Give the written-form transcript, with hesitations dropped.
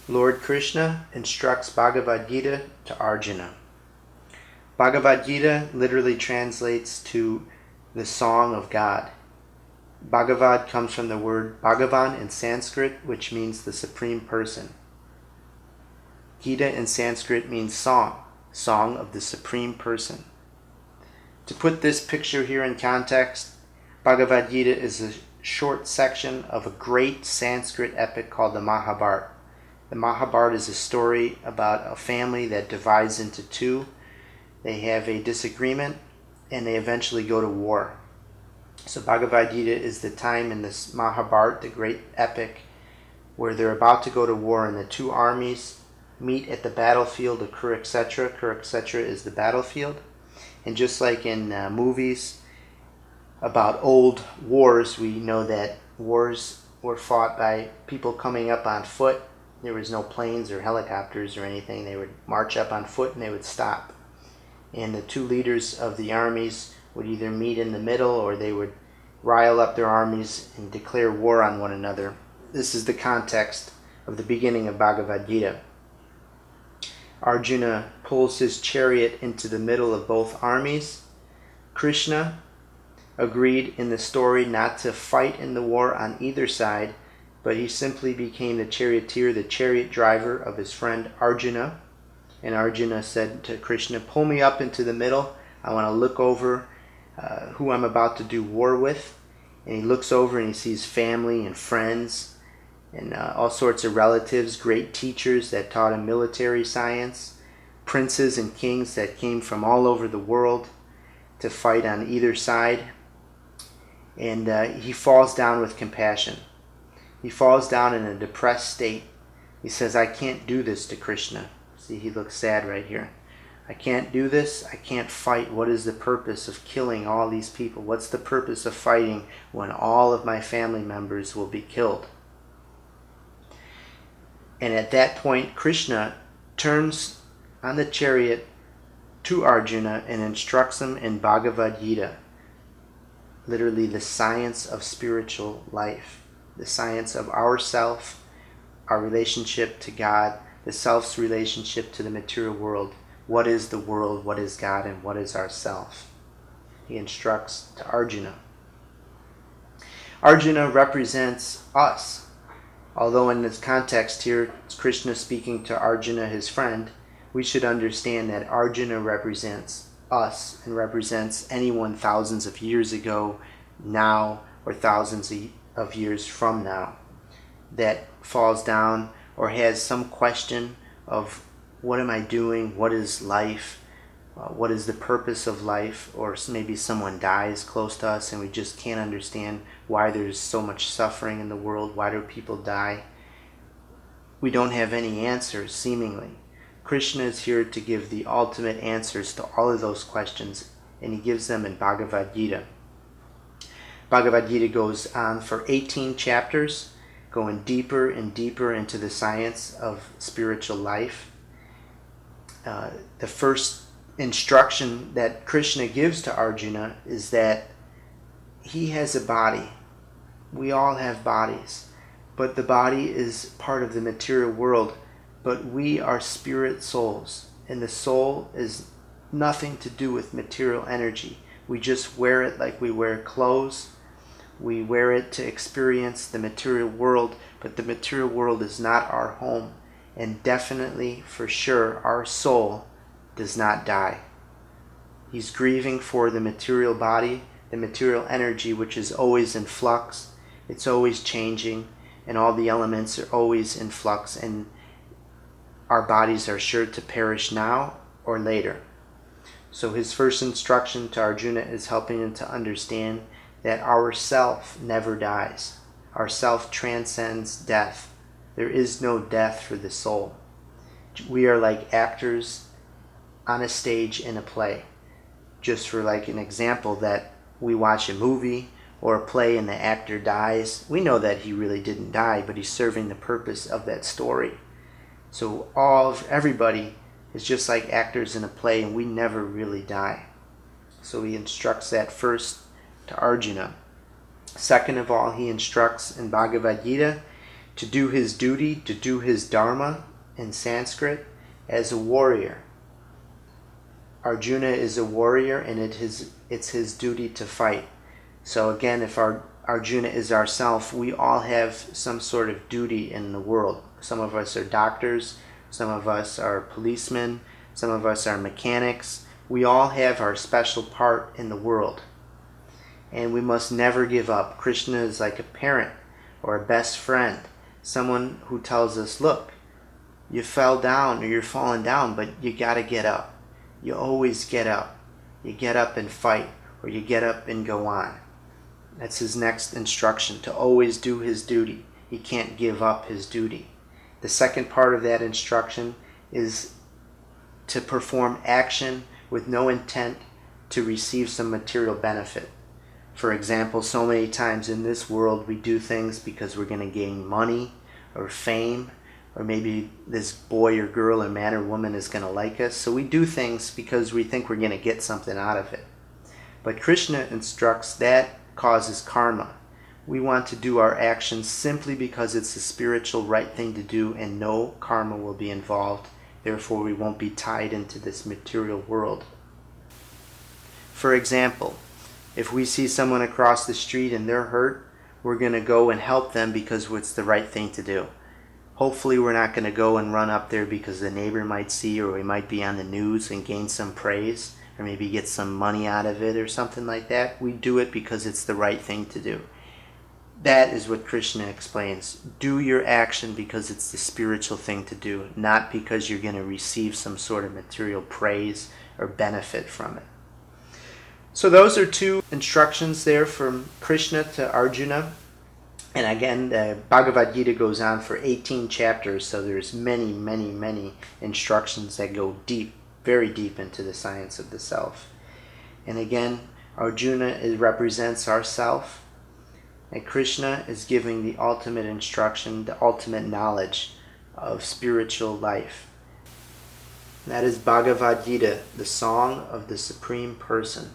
Lord Krishna instructs Bhagavad Gita to Arjuna. Bhagavad Gita literally translates to the Song of God. Bhagavad comes from the word Bhagavan in Sanskrit, which means the Supreme Person. Gita in Sanskrit means song, song of the Supreme Person. To put this picture here in context, Bhagavad Gita is a short section of a great Sanskrit epic called the Mahabharata. The Mahabharata is a story about a family that divides into two. They have a disagreement and they eventually go to war. So Bhagavad Gita is the time in this Mahabharata, the great epic, where they're about to go to war and the two armies meet at the battlefield of Kurukshetra. Kurukshetra is the battlefield. And just like in movies about old wars, we know that wars were fought by people coming up on foot. There was no planes or helicopters or anything. They would march up on foot and they would stop. And the two leaders of the armies would either meet in the middle or they would rile up their armies and declare war on one another. This is the context of the beginning of Bhagavad Gita. Arjuna pulls his chariot into the middle of both armies. Krishna agreed in the story not to fight in the war on either side, but he simply became the charioteer, the chariot driver of his friend Arjuna. And Arjuna said to Krishna, pull me up into the middle. I want to look over who I'm about to do war with. And he looks over and he sees family and friends and all sorts of relatives, great teachers that taught him military science, princes and kings that came from all over the world to fight on either side. And he falls down with compassion. He falls down in a depressed state. He says, I can't do this to Krishna. See, he looks sad right here. I can't do this. I can't fight. What is the purpose of killing all these people? What's the purpose of fighting when all of my family members will be killed? And at that point, Krishna turns on the chariot to Arjuna and instructs him in Bhagavad Gita, literally the science of spiritual life. The science of ourself, our relationship to God, the self's relationship to the material world. What is the world, what is God, and what is ourself? He instructs to Arjuna. Arjuna represents us. Although in this context here, it's Krishna speaking to Arjuna, his friend, we should understand that Arjuna represents us and represents anyone thousands of years ago, now, or thousands of years from now that falls down or has some question of what am I doing, what is life, what is the purpose of life, or maybe someone dies close to us and we just can't understand why there's so much suffering in the world, why do people die. We don't have any answers seemingly. Krishna is here to give the ultimate answers to all of those questions, and he gives them in Bhagavad Gita. Bhagavad Gita goes on for 18 chapters, going deeper and deeper into the science of spiritual life. The first instruction that Krishna gives to Arjuna is that he has a body. We all have bodies, but the body is part of the material world, but we are spirit souls, and the soul is nothing to do with material energy. We just wear it like we wear clothes. We wear it to experience the material world, but the material world is not our home. And definitely, for sure, our soul does not die. He's grieving for the material body, the material energy, which is always in flux. It's always changing, and all the elements are always in flux, and our bodies are sure to perish now or later. So his first instruction to Arjuna is helping him to understand that our self never dies. Our self transcends death. There is no death for the soul. We are like actors on a stage in a play. Just for like an example, that we watch a movie or a play and the actor dies, we know that he really didn't die, but he's serving the purpose of that story. So everybody is just like actors in a play, and we never really die. So he instructs that first to Arjuna. Second of all, he instructs in Bhagavad Gita to do his duty, to do his dharma in Sanskrit, as a warrior. Arjuna is a warrior, and it's his duty to fight. So again, if Arjuna is ourself, we all have some sort of duty in the world. Some of us are doctors, some of us are policemen, some of us are mechanics. We all have our special part in the world. And we must never give up. Krishna is like a parent or a best friend, someone who tells us, look, you fell down or you're falling down, but you got to get up. You always get up. You get up and fight, or you get up and go on. That's his next instruction, to always do his duty. He can't give up his duty. The second part of that instruction is to perform action with no intent to receive some material benefit. For example, so many times in this world we do things because we're going to gain money or fame, or maybe this boy or girl or man or woman is going to like us. So we do things because we think we're going to get something out of it. But Krishna instructs that causes karma. We want to do our actions simply because it's the spiritual right thing to do, and no karma will be involved. Therefore, we won't be tied into this material world. For example, if we see someone across the street and they're hurt, we're going to go and help them because it's the right thing to do. Hopefully we're not going to go and run up there because the neighbor might see, or we might be on the news and gain some praise, or maybe get some money out of it or something like that. We do it because it's the right thing to do. That is what Krishna explains. Do your action because it's the spiritual thing to do, not because you're going to receive some sort of material praise or benefit from it. So those are two instructions there from Krishna to Arjuna. And again, the Bhagavad Gita goes on for 18 chapters, so there's many, many, many instructions that go deep, very deep into the science of the self. And again, Arjuna represents ourself, and Krishna is giving the ultimate instruction, the ultimate knowledge of spiritual life. And that is Bhagavad Gita, the Song of the Supreme Person.